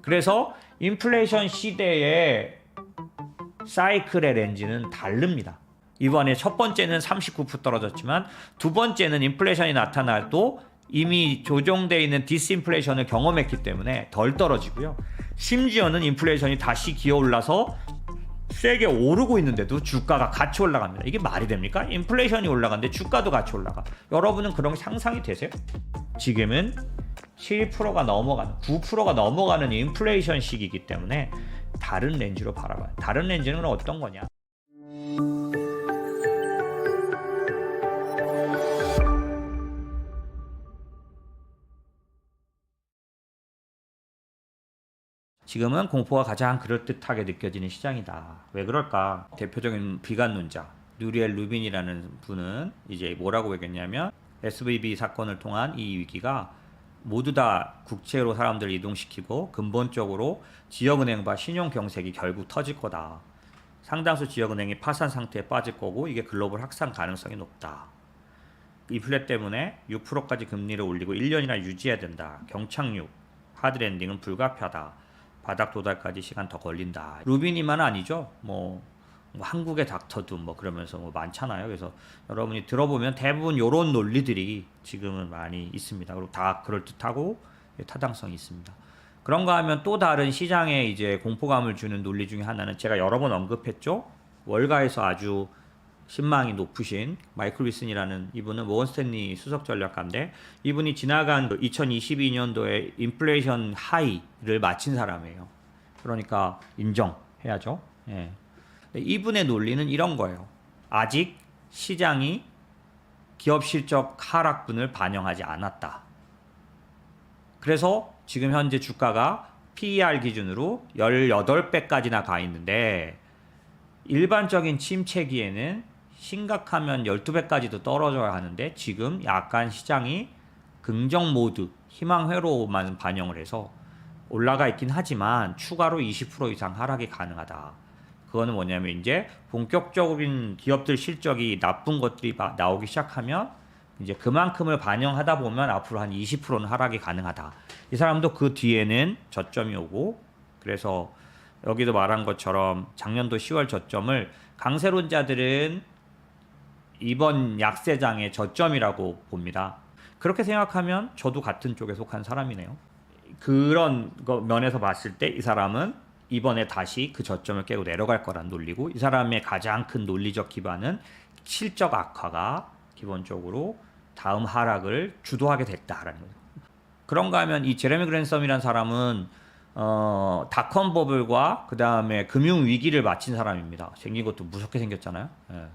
그래서 인플레이션 시대에 사이클의 렌즈는 다릅니다. 이번에 첫 번째는 39% 떨어졌지만 두 번째는 인플레이션이 나타나도 이미 조정되어 있는 디스인플레이션을 경험했기 때문에 덜 떨어지고요. 심지어는 인플레이션이 다시 기어올라서 세게 오르고 있는데도 주가가 같이 올라갑니다. 이게 말이 됩니까? 인플레이션이 올라가는데 주가도 같이 올라가. 여러분은 그런 게 상상이 되세요? 지금은 7%가 넘어가는 9%가 넘어가는 인플레이션 시기이기 때문에 다른 렌즈로 바라봐요. 다른 렌즈는 어떤 거냐? 지금은 공포가 가장 그럴듯하게 느껴지는 시장이다. 왜 그럴까? 대표적인 비관론자 누리엘 루빈이라는 분은 이제 뭐라고 얘기했냐면 SVB 사건을 통한 이 위기가 모두 다 국채로 사람들을 이동시키고 근본적으로 지역은행과 신용경색이 결국 터질 거다. 상당수 지역은행이 파산 상태에 빠질 거고 이게 글로벌 확산 가능성이 높다. 인플레 때문에 6%까지 금리를 올리고 1년이나 유지해야 된다. 경착륙, 하드랜딩은 불가피하다. 바닥 도달까지 시간 더 걸린다. 루비니만 아니죠. 뭐 한국의 닥터도 뭐 그러면서 뭐 많잖아요. 그래서 여러분이 들어보면 대부분 이런 논리들이 지금은 많이 있습니다. 그리고 다 그럴듯하고 타당성이 있습니다. 그런가 하면 또 다른 시장에 이제 공포감을 주는 논리 중에 하나는 제가 여러 번 언급했죠. 월가에서 아주 신망이 높으신 마이클 위슨이라는 이분은 모건스탠리 수석 전략가인데 이분이 지나간 2022년도에 인플레이션 하이를 마친 사람이에요. 그러니까 인정해야죠. 예. 이분의 논리는 이런 거예요. 아직 시장이 기업 실적 하락분을 반영하지 않았다. 그래서 지금 현재 주가가 PER 기준으로 18배까지나 가 있는데 일반적인 침체기에는 심각하면 12배까지도 떨어져야 하는데 지금 약간 시장이 긍정 모드, 희망 회로만 반영을 해서 올라가 있긴 하지만 추가로 20% 이상 하락이 가능하다. 그거는 뭐냐면 이제 본격적인 기업들 실적이 나쁜 것들이 나오기 시작하면 이제 그만큼을 반영하다 보면 앞으로 한 20%는 하락이 가능하다. 이 사람도 그 뒤에는 저점이 오고 그래서 여기도 말한 것처럼 작년도 10월 저점을 강세론자들은 이번 약세장의 저점이라고 봅니다. 그렇게 생각하면 저도 같은 쪽에 속한 사람이네요. 그런 면에서 봤을 때 이 사람은 이번에 다시 그 저점을 깨고 내려갈 거란 논리고 이 사람의 가장 큰 논리적 기반은 실적 악화가 기본적으로 다음 하락을 주도하게 됐다라는 거죠. 그런가 하면 이 제레미 그랜섬이라는 사람은 닷컴 버블과 그 다음에 금융 위기를 마친 사람입니다. 생긴 것도 무섭게 생겼잖아요. 예.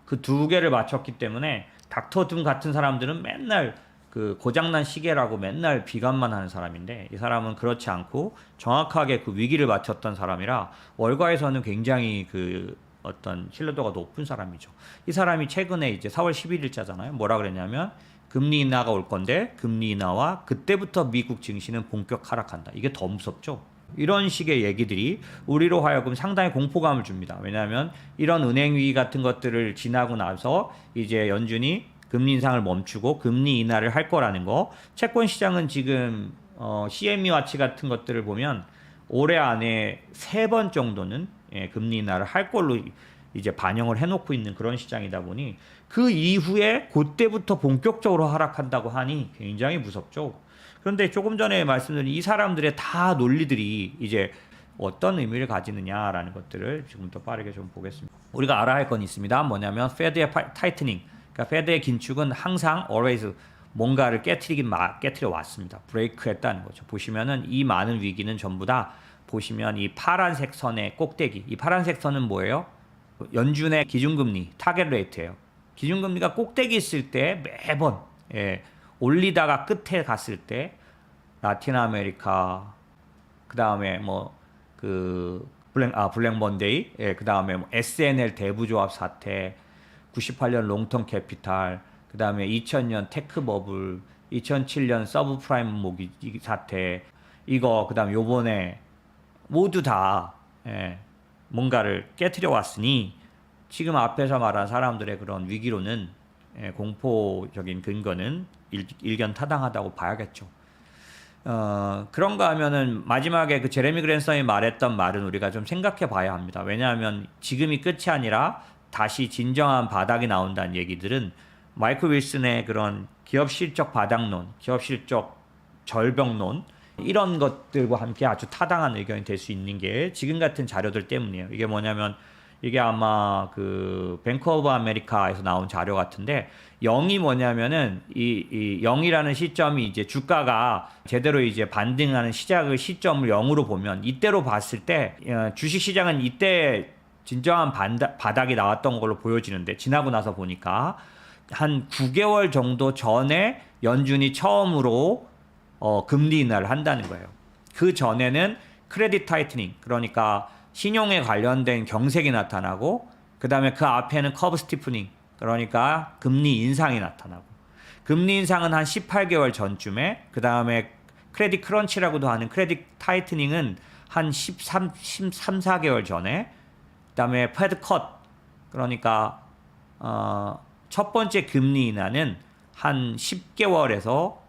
그 두 개를 맞췄기 때문에 닥터 둠 같은 사람들은 맨날 그 고장난 시계라고 맨날 비관만 하는 사람인데 이 사람은 그렇지 않고 정확하게 그 위기를 맞췄던 사람이라 월가에서는 굉장히 그 어떤 신뢰도가 높은 사람이죠. 이 사람이 최근에 이제 4월 11일자잖아요. 뭐라 그랬냐면 금리 인하가 올 건데 금리 인하와 그때부터 미국 증시는 본격 하락한다. 이게 더 무섭죠. 이런 식의 얘기들이 우리로 하여금 상당히 공포감을 줍니다. 왜냐하면 이런 은행 위기 같은 것들을 지나고 나서 이제 연준이 금리 인상을 멈추고 금리 인하를 할 거라는 거. 채권 시장은 지금 CME 와치 같은 것들을 보면 올해 안에 3번 정도는 금리 인하를 할 걸로 이제 반영을 해놓고 있는 그런 시장이다 보니 그 이후에 그때부터 본격적으로 하락한다고 하니 굉장히 무섭죠. 그런데 조금 전에 말씀드린 이 사람들의 다 논리들이 이제 어떤 의미를 가지느냐라는 것들을 지금부터 빠르게 좀 보겠습니다. 우리가 알아야 할 건 있습니다. 뭐냐면 페드의 타이트닝, 그러니까 페드의 긴축은 항상 always 뭔가를 깨트려 왔습니다. 브레이크했다는 거죠. 보시면은 이 많은 위기는 전부 다 보시면 이 파란색 선의 꼭대기, 이 파란색 선은 뭐예요? 연준의 기준금리 타겟 레이트예요. 기준금리가 꼭대기 있을 때 매번 올리다가 끝에 갔을 때 라틴 아메리카 그 다음에 뭐 그 블랙 먼데이 그 다음에 뭐 SNL 대부조합 사태 98년 롱텀 캐피탈 그 다음에 2000년 테크 버블 2007년 서브프라임 모기 사태 이거 그 다음 요번에 모두 다 뭔가를 깨트려 왔으니 지금 앞에서 말한 사람들의 그런 위기로는 공포적인 근거는 일견 타당하다고 봐야겠죠. 그런가 하면은 마지막에 그 제레미 그랜섬이 말했던 말은 우리가 좀 생각해 봐야 합니다. 왜냐하면 지금이 끝이 아니라 다시 진정한 바닥이 나온다는 얘기들은 마이클 윌슨의 그런 기업 실적 바닥론, 기업 실적 절벽론 이런 것들과 함께 아주 타당한 의견이 될 수 있는 게 지금 같은 자료들 때문이에요. 이게 뭐냐면 이게 아마 그 뱅크 오브 아메리카에서 나온 자료 같은데 0이 뭐냐면은 이 0이라는 시점이 이제 주가가 제대로 이제 반등하는 시점을 0으로 보면 이때로 봤을 때 주식 시장은 이때 진정한 바닥이 나왔던 걸로 보여지는데 지나고 나서 보니까 한 9개월 정도 전에 연준이 처음으로 금리 인하를 한다는 거예요. 그 전에는 크레딧 타이트닝, 그러니까 신용에 관련된 경색이 나타나고 그 다음에 그 앞에는 커브 스티프닝, 그러니까 금리 인상이 나타나고 금리 인상은 한 18개월 전쯤에 그 다음에 크레딧 크런치라고도 하는 크레딧 타이트닝은 한 13, 4개월 전에 그 다음에 패드 컷, 그러니까 첫 번째 금리 인하는 한 10개월에서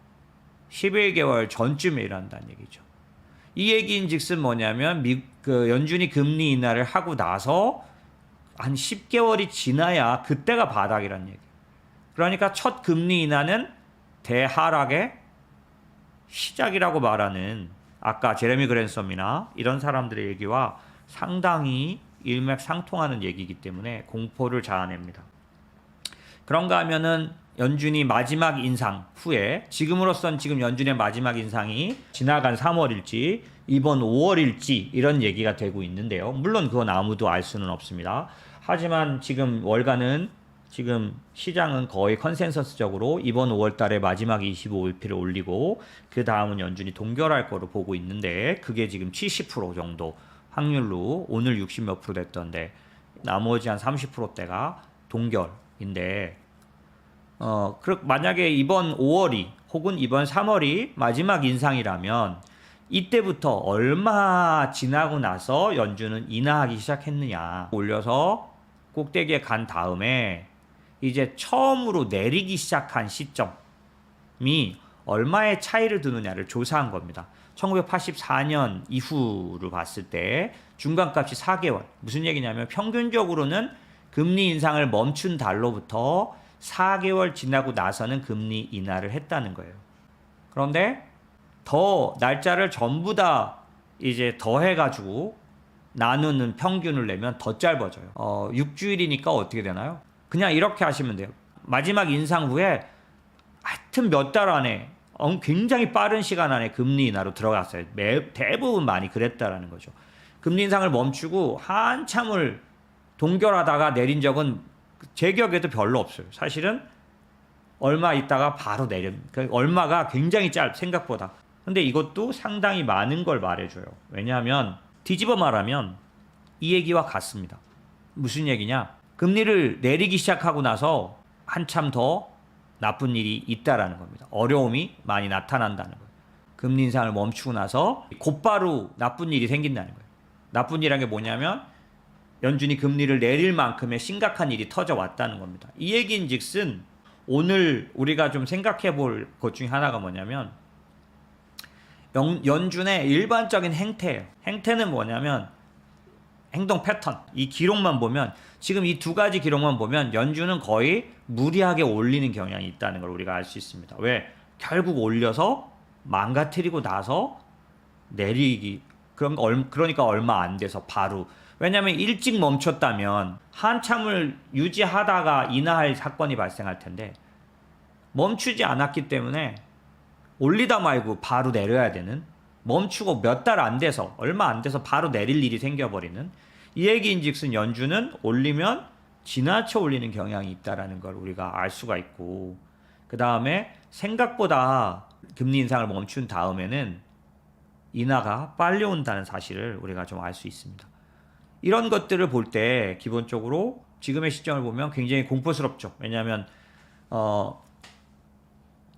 11개월 전쯤에 일어난다는 얘기죠. 이 얘기인즉슨 뭐냐면 그 연준이 금리 인하를 하고 나서 한 10개월이 지나야 그때가 바닥이란 얘기예요. 그러니까 첫 금리 인하는 대하락의 시작이라고 말하는 아까 제레미 그랜섬이나 이런 사람들의 얘기와 상당히 일맥상통하는 얘기이기 때문에 공포를 자아냅니다. 그런가 하면은 연준이 마지막 인상 후에 지금으로선 지금 연준의 마지막 인상이 지나간 3월일지 이번 5월일지 이런 얘기가 되고 있는데요. 물론 그건 아무도 알 수는 없습니다. 하지만 지금 월가는 지금 시장은 거의 컨센서스적으로 이번 5월 달에 마지막 25일피를 올리고 그 다음은 연준이 동결할 거로 보고 있는데 그게 지금 70% 정도 확률로 오늘 60 몇 프로 됐던데 나머지 한 30%대가 동결인데 만약에 이번 5월이 혹은 이번 3월이 마지막 인상이라면 이때부터 얼마 지나고 나서 연준은 인하하기 시작했느냐 올려서 꼭대기에 간 다음에 이제 처음으로 내리기 시작한 시점이 얼마의 차이를 두느냐를 조사한 겁니다. 1984년 이후를 봤을 때 중간값이 4개월. 무슨 얘기냐면 평균적으로는 금리 인상을 멈춘 달로부터 4개월 지나고 나서는 금리 인하를 했다는 거예요. 그런데 더 날짜를 전부 다 이제 더해가지고 나누는 평균을 내면 더 짧아져요. 6주일이니까 어떻게 되나요? 그냥 이렇게 하시면 돼요. 마지막 인상 후에 하여튼 몇 달 안에 굉장히 빠른 시간 안에 금리 인하로 들어갔어요. 대부분 많이 그랬다라는 거죠. 금리 인상을 멈추고 한참을 동결하다가 내린 적은 제 기억에도 별로 없어요. 사실은 얼마 있다가 바로 얼마가 굉장히 생각보다. 근데 이것도 상당히 많은 걸 말해줘요. 왜냐하면 뒤집어 말하면 이 얘기와 같습니다. 무슨 얘기냐? 금리를 내리기 시작하고 나서 한참 더 나쁜 일이 있다라는 겁니다. 어려움이 많이 나타난다는 거예요. 금리 인상을 멈추고 나서 곧바로 나쁜 일이 생긴다는 거예요. 나쁜 일이란 게 뭐냐면 연준이 금리를 내릴 만큼의 심각한 일이 터져왔다는 겁니다. 이 얘기인즉슨 오늘 우리가 좀 생각해 볼 것 중에 하나가 뭐냐면 연준의 일반적인 행태예요. 행태는 뭐냐면 행동 패턴, 이 기록만 보면 지금 이 두 가지 기록만 보면 연준은 거의 무리하게 올리는 경향이 있다는 걸 우리가 알 수 있습니다. 왜? 결국 올려서 망가뜨리고 나서 내리기 그러니까 얼마 안 돼서 바로. 왜냐하면 일찍 멈췄다면 한참을 유지하다가 인하할 사건이 발생할 텐데 멈추지 않았기 때문에 올리다 말고 바로 내려야 되는, 멈추고 몇 달 안 돼서 얼마 안 돼서 바로 내릴 일이 생겨버리는 이 얘기인즉슨 연준은 올리면 지나쳐 올리는 경향이 있다라는 걸 우리가 알 수가 있고, 그 다음에 생각보다 금리 인상을 멈춘 다음에는 인하가 빨리 온다는 사실을 우리가 좀 알 수 있습니다. 이런 것들을 볼 때 기본적으로 지금의 시점을 보면 굉장히 공포스럽죠. 왜냐하면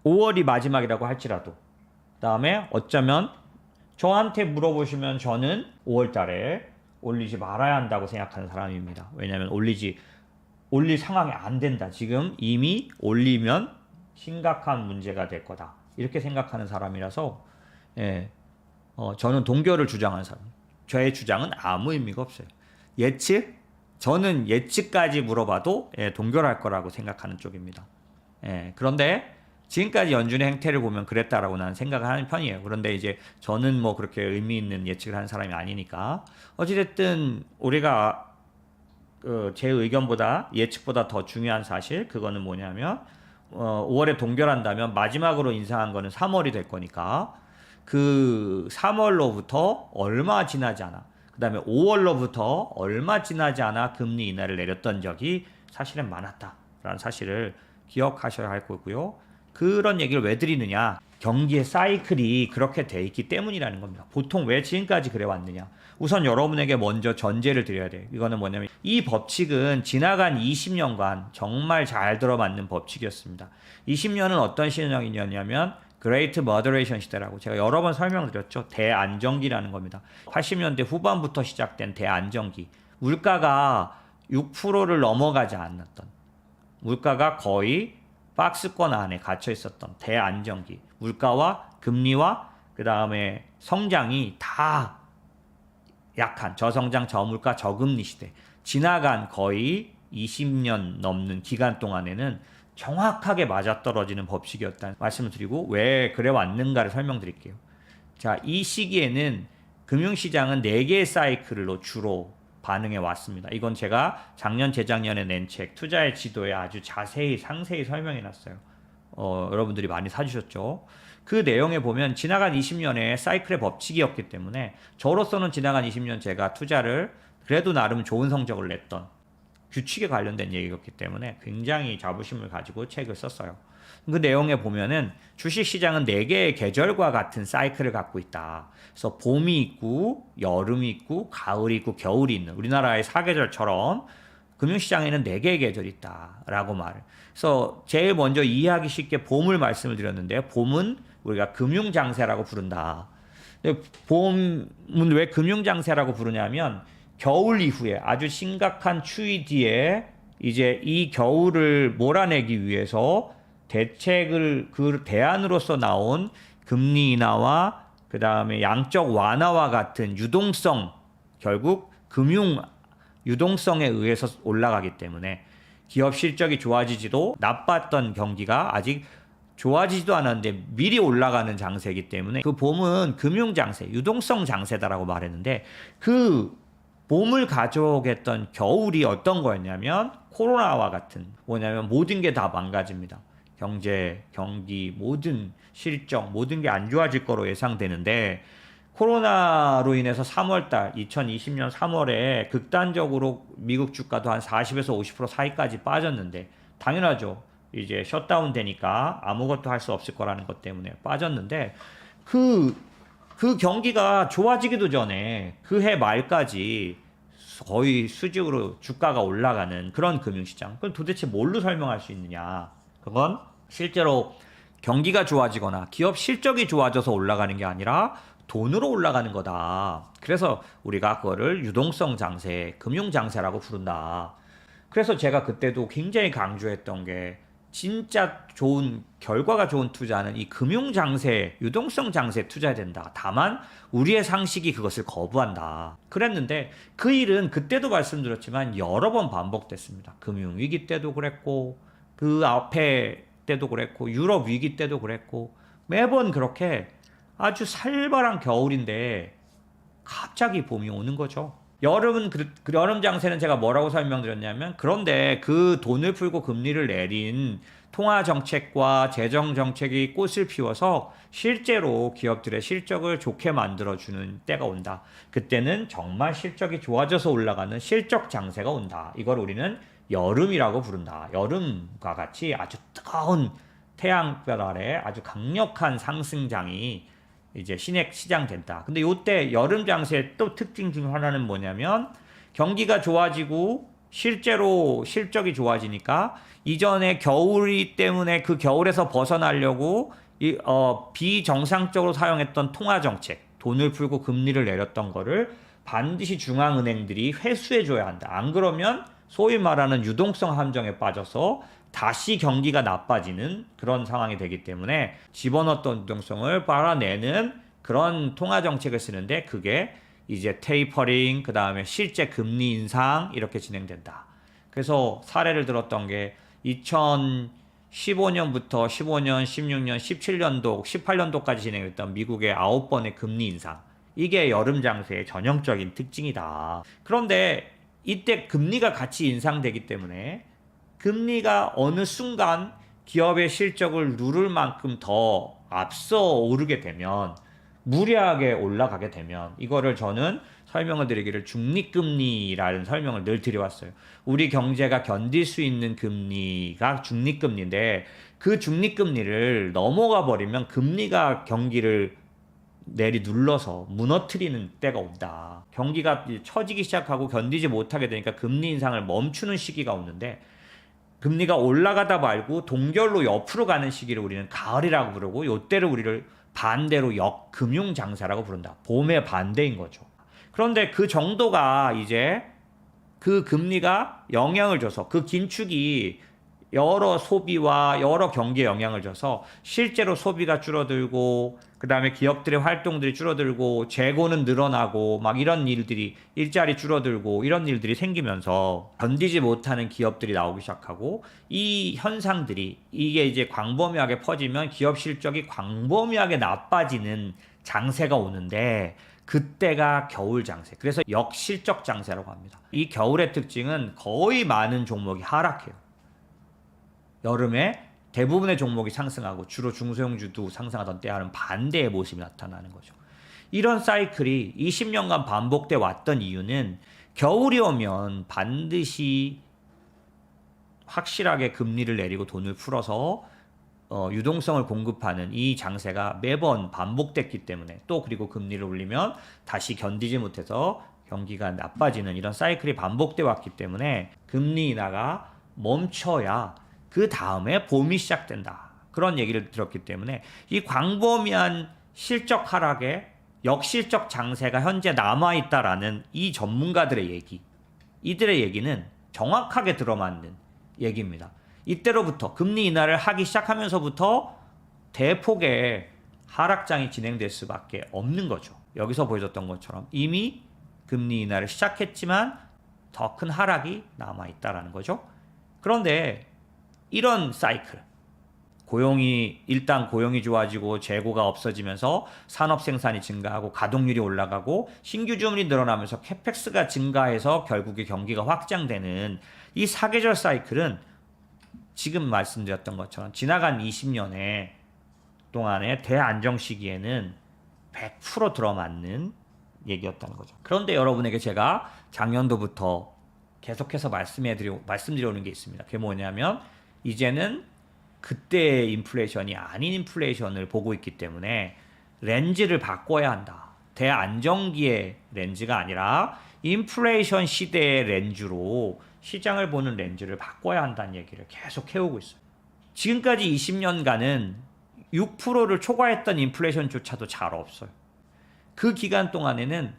5월이 마지막이라고 할지라도, 그 다음에 어쩌면 저한테 물어보시면 저는 5월 달에 올리지 말아야 한다고 생각하는 사람입니다. 왜냐하면 올릴 상황이 안 된다. 지금 이미 올리면 심각한 문제가 될 거다. 이렇게 생각하는 사람이라서 예. 저는 동결을 주장하는 사람. 저의 주장은 아무 의미가 없어요. 예측? 저는 예측까지 물어봐도 동결할 거라고 생각하는 쪽입니다. 그런데 지금까지 연준의 행태를 보면 그랬다라고 나는 생각을 하는 편이에요. 그런데 이제 저는 뭐 그렇게 의미 있는 예측을 하는 사람이 아니니까. 어찌됐든 우리가 제 의견보다 예측보다 더 중요한 사실, 그거는 뭐냐면 5월에 동결한다면 마지막으로 인상한 거는 3월이 될 거니까 그 3월로부터 얼마 지나지 않아, 그 다음에 5월로부터 얼마 지나지 않아 금리 인하를 내렸던 적이 사실은 많았다라는 사실을 기억하셔야 할 거고요. 그런 얘기를 왜 드리느냐, 경기의 사이클이 그렇게 돼 있기 때문이라는 겁니다. 보통 왜 지금까지 그래 왔느냐, 우선 여러분에게 먼저 전제를 드려야 돼요. 이거는 뭐냐면 이 법칙은 지나간 20년간 정말 잘 들어맞는 법칙이었습니다. 20년은 어떤 시행령이냐면 그레이트 머더레이션 시대라고 제가 여러 번 설명드렸죠. 대안정기라는 겁니다. 80년대 후반부터 시작된 대안정기. 물가가 6%를 넘어가지 않았던, 물가가 거의 박스권 안에 갇혀 있었던 대안정기. 물가와 금리와 그 다음에 성장이 다 약한 저성장 저물가 저금리 시대. 지나간 거의 20년 넘는 기간 동안에는 정확하게 맞아떨어지는 법칙이었다는 말씀을 드리고, 왜 그래 왔는가를 설명드릴게요. 자, 이 시기에는 금융시장은 4개의 사이클로 주로 반응해 왔습니다. 이건 제가 작년 재작년에 낸 책 투자의 지도에 아주 자세히 상세히 설명해 놨어요. 여러분들이 많이 사주셨죠. 그 내용에 보면 지나간 20년의 사이클의 법칙이었기 때문에 저로서는 지나간 20년 제가 투자를 그래도 나름 좋은 성적을 냈던 규칙에 관련된 얘기였기 때문에 굉장히 자부심을 가지고 책을 썼어요. 그 내용에 보면은 주식시장은 4개의 계절과 같은 사이클을 갖고 있다. 그래서 봄이 있고 여름이 있고 가을이 있고 겨울이 있는 우리나라의 사계절처럼 금융시장에는 4개의 계절이 있다라고 말을. 그래서 제일 먼저 이해하기 쉽게 봄을 말씀을 드렸는데요. 봄은 우리가 금융장세라고 부른다. 근데 봄은 왜 금융장세라고 부르냐면 겨울 이후에 아주 심각한 추위 뒤에 이제 이 겨울을 몰아내기 위해서 대책을, 그 대안으로서 나온 금리 인하와 그 다음에 양적 완화와 같은 유동성, 결국 금융 유동성에 의해서 올라가기 때문에 기업 실적이 좋아지지도, 나빴던 경기가 아직 좋아지지도 않았는데 미리 올라가는 장세이기 때문에 그 봄은 금융 장세, 유동성 장세다라고 말했는데, 그 봄을 가져오겠던 겨울이 어떤 거였냐면 코로나와 같은, 뭐냐면 모든 게 다 망가집니다. 경제, 경기, 모든 실적, 모든 게 안 좋아질 거로 예상되는데, 코로나로 인해서 3월달 2020년 3월에 극단적으로 미국 주가도 한 40에서 50% 사이까지 빠졌는데, 당연하죠. 이제 셧다운 되니까 아무것도 할 수 없을 거라는 것 때문에 빠졌는데, 그 경기가 좋아지기도 전에 그 해 말까지 거의 수직으로 주가가 올라가는 그런 금융시장. 그걸 도대체 뭘로 설명할 수 있느냐? 그건 실제로 경기가 좋아지거나 기업 실적이 좋아져서 올라가는 게 아니라 돈으로 올라가는 거다. 그래서 우리가 그거를 유동성 장세, 금융 장세라고 부른다. 그래서 제가 그때도 굉장히 강조했던 게, 진짜 좋은, 결과가 좋은 투자는 이 금융 장세, 유동성 장세에 투자해야 된다. 다만 우리의 상식이 그것을 거부한다. 그랬는데 그 일은 그때도 말씀드렸지만 여러 번 반복됐습니다. 금융위기 때도 그랬고, 그 앞에 때도 그랬고, 유럽 위기 때도 그랬고, 매번 그렇게 아주 살벌한 겨울인데 갑자기 봄이 오는 거죠. 여름은 여름 장세는 제가 뭐라고 설명드렸냐면, 그런데 그 돈을 풀고 금리를 내린 통화 정책과 재정 정책이 꽃을 피워서 실제로 기업들의 실적을 좋게 만들어주는 때가 온다. 그때는 정말 실적이 좋아져서 올라가는 실적 장세가 온다. 이걸 우리는 여름이라고 부른다. 여름과 같이 아주 뜨거운 태양볕 아래 아주 강력한 상승장이 이제 시장된다. 근데 요때 여름 장세의 또 특징 중 하나는 뭐냐면, 경기가 좋아지고 실제로 실적이 좋아지니까 이전에 겨울이 때문에 그 겨울에서 벗어나려고 비정상적으로 사용했던 통화 정책, 돈을 풀고 금리를 내렸던 거를 반드시 중앙은행들이 회수해 줘야 한다. 안 그러면 소위 말하는 유동성 함정에 빠져서 다시 경기가 나빠지는 그런 상황이 되기 때문에 집어넣었던 유동성을 빨아내는 그런 통화 정책을 쓰는데 그게 이제 테이퍼링, 그 다음에 실제 금리 인상 이렇게 진행된다. 그래서 사례를 들었던 게 2015년부터 15년, 16년, 17년도, 18년도까지 진행했던 미국의 9번의 금리 인상. 이게 여름 장세의 전형적인 특징이다. 그런데 이때 금리가 같이 인상되기 때문에 금리가 어느 순간 기업의 실적을 누를 만큼 더 앞서 오르게 되면 무리하게 올라가게 되면 이거를 저는 설명을 드리기를 중립금리라는 설명을 늘 드려왔어요. 우리 경제가 견딜 수 있는 금리가 중립금리인데 그 중립금리를 넘어가 버리면 금리가 경기를 내리눌러서 무너뜨리는 때가 온다. 경기가 처지기 시작하고 견디지 못하게 되니까 금리 인상을 멈추는 시기가 오는데 금리가 올라가다 말고 동결로 옆으로 가는 시기를 우리는 가을이라고 부르고 요때를 우리를 반대로 역금융 장사라고 부른다. 봄의 반대인 거죠. 그런데 그 정도가 이제 그 금리가 영향을 줘서 그 긴축이 여러 소비와 여러 경기에 영향을 줘서 실제로 소비가 줄어들고 그다음에 기업들의 활동들이 줄어들고 재고는 늘어나고 막 이런 일들이 일자리 줄어들고 이런 일들이 생기면서 견디지 못하는 기업들이 나오기 시작하고 이 현상들이 이게 이제 광범위하게 퍼지면 기업 실적이 광범위하게 나빠지는 장세가 오는데 그때가 겨울 장세. 그래서 역실적 장세라고 합니다. 이 겨울의 특징은 거의 많은 종목이 하락해요. 여름에 대부분의 종목이 상승하고 주로 중소형주도 상승하던 때와는 반대의 모습이 나타나는 거죠. 이런 사이클이 20년간 반복돼 왔던 이유는 겨울이 오면 반드시 확실하게 금리를 내리고 돈을 풀어서 유동성을 공급하는 이 장세가 매번 반복됐기 때문에 또 그리고 금리를 올리면 다시 견디지 못해서 경기가 나빠지는 이런 사이클이 반복돼 왔기 때문에 금리 인하가 멈춰야 그 다음에 봄이 시작된다. 그런 얘기를 들었기 때문에 이 광범위한 실적 하락에 역실적 장세가 현재 남아있다라는 이 전문가들의 얘기, 이들의 얘기는 정확하게 들어맞는 얘기입니다. 이때로부터 금리 인하를 하기 시작하면서부터 대폭의 하락장이 진행될 수밖에 없는 거죠. 여기서 보여줬던 것처럼 이미 금리 인하를 시작했지만 더 큰 하락이 남아있다라는 거죠. 그런데 이런 사이클, 일단 고용이 좋아지고 재고가 없어지면서 산업 생산이 증가하고 가동률이 올라가고 신규 주문이 늘어나면서 캐펙스가 증가해서 결국에 경기가 확장되는 이 사계절 사이클은 지금 말씀드렸던 것처럼 지나간 20년의 동안의 대안정 시기에는 100% 들어맞는 얘기였다는 거죠. 그런데 여러분에게 제가 작년도부터 계속해서 말씀드려오는 게 있습니다. 그게 뭐냐면 이제는 그때의 인플레이션이 아닌 인플레이션을 보고 있기 때문에 렌즈를 바꿔야 한다. 대안정기의 렌즈가 아니라 인플레이션 시대의 렌즈로 시장을 보는 렌즈를 바꿔야 한다는 얘기를 계속 해오고 있어요. 지금까지 20년간은 6%를 초과했던 인플레이션조차도 잘 없어요. 그 기간 동안에는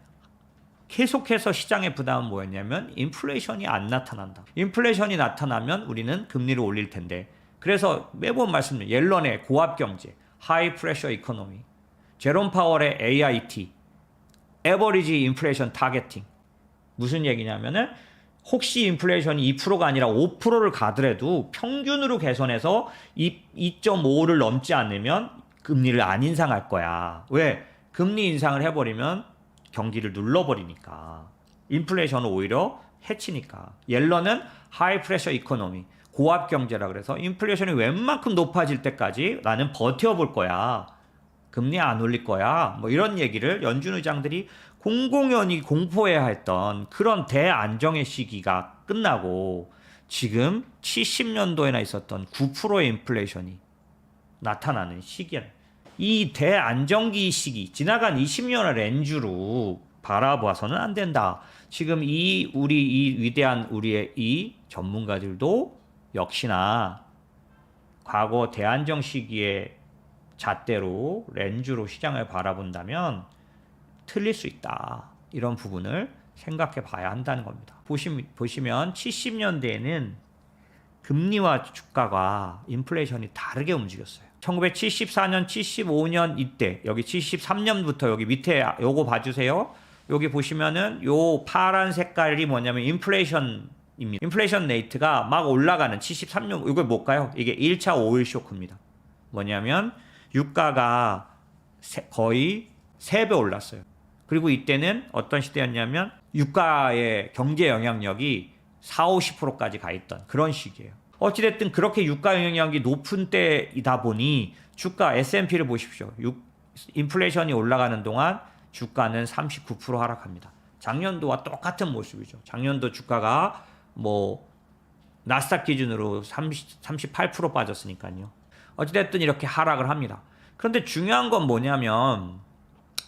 계속해서 시장의 부담은 뭐였냐면 인플레이션이 안 나타난다. 인플레이션이 나타나면 우리는 금리를 올릴 텐데 그래서 매번 말씀드려요. 옐런의 고압경제, 하이 프레셔 이코노미, 제롬 파월의 AIT, 에버리지 인플레이션 타겟팅. 무슨 얘기냐면은 혹시 인플레이션이 2%가 아니라 5%를 가더라도 평균으로 개선해서 2.5를 넘지 않으면 금리를 안 인상할 거야. 왜? 금리 인상을 해버리면 경기를 눌러버리니까. 인플레이션은 오히려 해치니까. 옐런은 하이 프레셔 이코노미, 고압 경제라 그래서 인플레이션이 웬만큼 높아질 때까지 나는 버텨볼 거야. 금리 안 올릴 거야. 뭐 이런 얘기를 연준 의장들이 공공연히 공포해야 했던 그런 대안정의 시기가 끝나고 지금 70년도에나 있었던 9%의 인플레이션이 나타나는 시기에 이 대안정기 시기, 지나간 20년의 렌즈로 바라봐서는 안 된다. 지금 우리 이 위대한 우리의 이 전문가들도 역시나 과거 대안정 시기의 잣대로 렌즈로 시장을 바라본다면 틀릴 수 있다. 이런 부분을 생각해 봐야 한다는 겁니다. 보시면 70년대에는 금리와 주가가 인플레이션이 다르게 움직였어요. 1974년, 75년 이때 여기 73년부터 여기 밑에 요거 봐주세요. 여기 보시면은 요 파란 색깔이 뭐냐면 인플레이션입니다. 인플레이션 레이트가 막 올라가는 73년 이거 뭘까요? 이게 1차 오일 쇼크입니다. 뭐냐면 유가가 거의 3배 올랐어요. 그리고 이때는 어떤 시대였냐면 유가의 경제 영향력이 40~50%까지 가 있던 그런 시기예요. 어찌됐든 그렇게 유가 영향력이 높은 때이다 보니 주가 S&P를 보십시오. 인플레이션이 올라가는 동안 주가는 39% 하락합니다. 작년도와 똑같은 모습이죠. 작년도 주가가 뭐 나스닥 기준으로 38% 빠졌으니까요. 어찌됐든 이렇게 하락을 합니다. 그런데 중요한 건 뭐냐면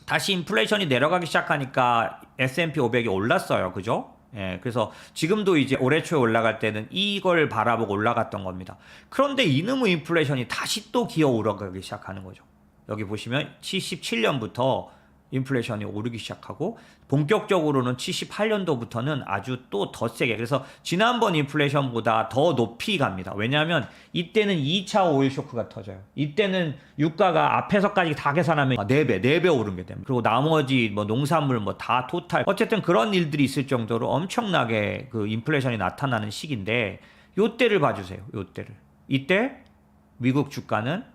다시 인플레이션이 내려가기 시작하니까 S&P 500이 올랐어요. 그죠? 예, 그래서 지금도 이제 올해 초에 올라갈 때는 이걸 바라보고 올라갔던 겁니다. 그런데 이놈의 인플레이션이 다시 또 기어 오르기 시작하는 거죠. 여기 보시면 77년부터 인플레이션이 오르기 시작하고 본격적으로는 78년도부터는 아주 또 더 세게, 그래서 지난번 인플레이션보다 더 높이 갑니다. 왜냐하면 이때는 2차 오일 쇼크가 터져요. 이때는 유가가 앞에서까지 다 계산하면 4배 오른 게 됩니다. 그리고 나머지 뭐 농산물 뭐 다 토탈 어쨌든 그런 일들이 있을 정도로 엄청나게 그 인플레이션이 나타나는 시기인데 요때를 봐주세요. 요때를. 이때 미국 주가는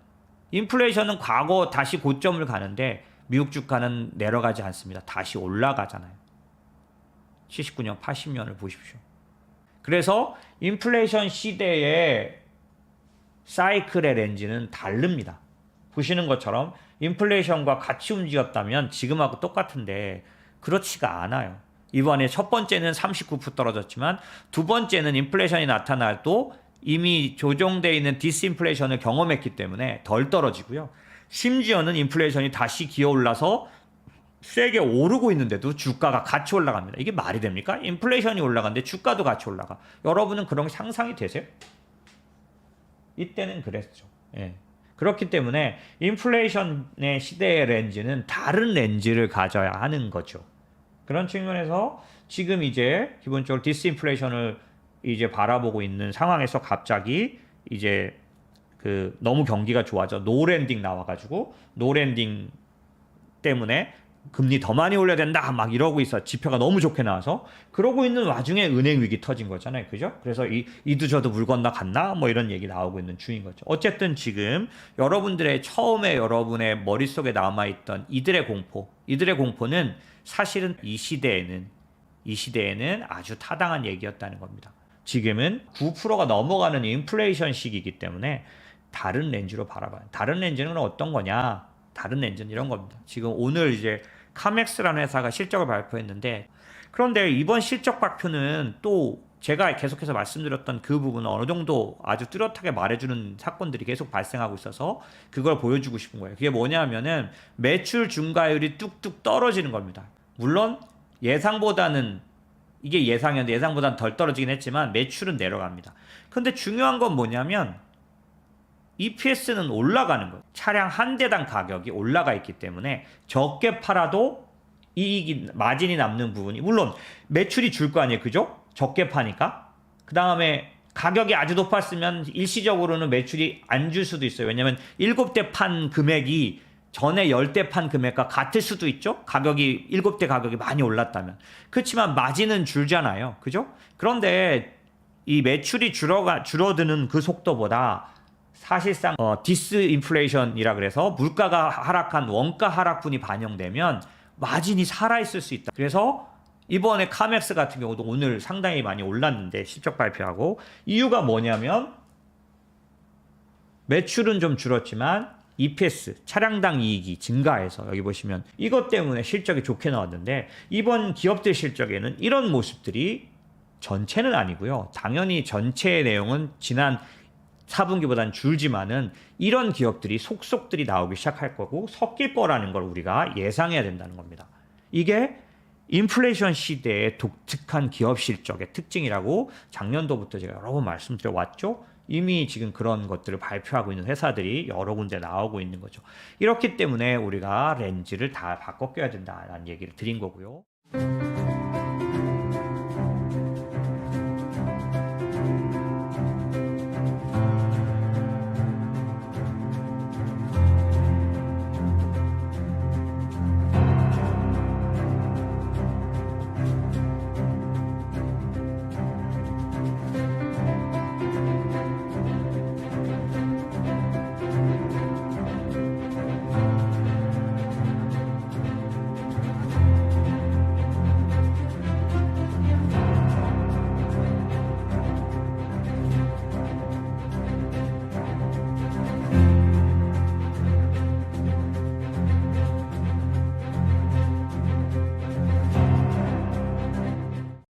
인플레이션은 과거 다시 고점을 가는데 미국 주가는 내려가지 않습니다. 다시 올라가잖아요. 79년, 80년을 보십시오. 그래서 인플레이션 시대의 사이클의 렌즈는 다릅니다. 보시는 것처럼 인플레이션과 같이 움직였다면 지금하고 똑같은데 그렇지가 않아요. 이번에 첫 번째는 39% 떨어졌지만 두 번째는 인플레이션이 나타나도 이미 조정되어 있는 디스인플레이션을 경험했기 때문에 덜 떨어지고요. 심지어는 인플레이션이 다시 기어올라서 세게 오르고 있는데도 주가가 같이 올라갑니다. 이게 말이 됩니까? 인플레이션이 올라가는데 주가도 같이 올라가. 여러분은 그런 게 상상이 되세요? 이때는 그랬죠. 예. 그렇기 때문에 인플레이션의 시대의 렌즈는 다른 렌즈를 가져야 하는 거죠. 그런 측면에서 지금 이제 기본적으로 디스인플레이션을 이제 바라보고 있는 상황에서 갑자기 이제 그 너무 경기가 좋아져 노랜딩 나와가지고 노랜딩 때문에 금리 더 많이 올려야 된다 막 이러고 있어. 지표가 너무 좋게 나와서 그러고 있는 와중에 은행 위기 터진 거잖아요. 그죠? 그래서 이도 저도 물 건너 갔나 뭐 이런 얘기 나오고 있는 중인 거죠. 어쨌든 지금 여러분들의 처음에 여러분의 머릿속에 남아있던 이들의 공포는 사실은 이 시대에는 아주 타당한 얘기였다는 겁니다. 지금은 9%가 넘어가는 인플레이션 시기이기 때문에 다른 렌즈로 바라봐요. 다른 렌즈는 어떤 거냐? 다른 렌즈는 이런 겁니다. 지금 오늘 이제 카맥스라는 회사가 실적을 발표했는데 그런데 이번 실적 발표는 또 제가 계속해서 말씀드렸던 그 부분은 어느 정도 아주 뚜렷하게 말해주는 사건들이 계속 발생하고 있어서 그걸 보여주고 싶은 거예요. 그게 뭐냐면은 매출 증가율이 뚝뚝 떨어지는 겁니다. 물론 예상보다는 이게 예상이었는데 예상보다는 덜 떨어지긴 했지만 매출은 내려갑니다. 근데 중요한 건 뭐냐면 EPS는 올라가는 거예요. 차량 한 대당 가격이 올라가 있기 때문에 적게 팔아도 이익이 마진이 남는 부분이 물론 매출이 줄 거 아니에요. 그죠? 적게 파니까. 그 다음에 가격이 아주 높았으면 일시적으로는 매출이 안 줄 수도 있어요. 왜냐면 7대 판 금액이 전에 10대 판 금액과 같을 수도 있죠. 가격이 7대 가격이 많이 올랐다면. 그렇지만 마진은 줄잖아요. 그죠? 그런데 이 매출이 줄어드는 그 속도보다 사실상 디스인플레이션이라 그래서 물가가 하락한 원가 하락분이 반영되면 마진이 살아있을 수 있다. 그래서 이번에 카맥스 같은 경우도 오늘 상당히 많이 올랐는데 실적 발표하고 이유가 뭐냐면 매출은 좀 줄었지만 EPS 차량당 이익이 증가해서 여기 보시면 이것 때문에 실적이 좋게 나왔는데 이번 기업들 실적에는 이런 모습들이 전체는 아니고요. 당연히 전체의 내용은 지난 4분기보다는 줄지만은 이런 기업들이 속속들이 나오기 시작할 거고 섞일 거라는 걸 우리가 예상해야 된다는 겁니다. 이게 인플레이션 시대의 독특한 기업 실적의 특징이라고 작년도부터 제가 여러 번 말씀드려 왔죠. 이미 지금 그런 것들을 발표하고 있는 회사들이 여러 군데 나오고 있는 거죠. 이렇기 때문에 우리가 렌즈를 다 바꿔 껴야 된다는 얘기를 드린 거고요.